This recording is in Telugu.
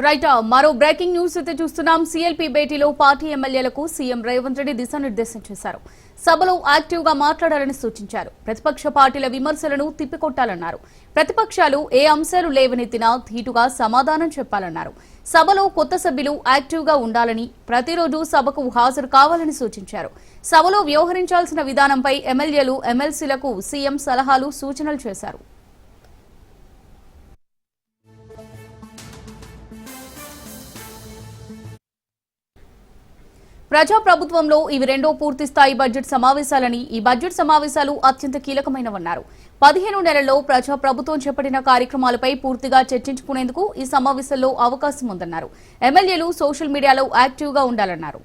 రైట్ మరో బ్రేకింగ్ న్యూస్ అయితే చూస్తున్నాం. సీఎల్పీ భేటీలో పార్టీ ఎమ్మెల్యేలకు సీఎం రేవంత్ రెడ్డి దిశానిర్దేశం చేశారు. సభలో యాక్టివ్ గా మాట్లాడాలని సూచించారు. ప్రతిపక్ష పార్టీల విమర్శలను తిప్పికొట్టాలన్నారు. ప్రతిపక్షాలు ఏ అంశాలు లేవనెత్తినా ధీటుగా సమాధానం చెప్పాలన్నారు. సభలో కొత్త సభ్యులు యాక్టివ్ గా ఉండాలని, ప్రతిరోజు సభకు హాజరు కావాలని సూచించారు. సభలో వ్యవహరించాల్సిన విధానంపై ఎమ్మెల్యేలు ఎమ్మెల్సీలకు సీఎం సలహాలు సూచనలు చేశారు. ప్రజాప్రభుత్వంలో ఇవి రెండో పూర్తి స్థాయి బడ్జెట్ సమావేశాలని, ఈ బడ్జెట్ సమావేశాలు అత్యంత కీలకమైనవన్నారు. 15 నెలల్లో ప్రజాప్రభుత్వం చేపట్టిన కార్యక్రమాలపై పూర్తిగా చర్చించుకునేందుకు ఈ సమావేశంలో అవకాశం ఉందన్నారు. ఎమ్మెల్యేలు సోషల్ మీడియాలో యాక్టివ్ గా ఉండాలన్నారు.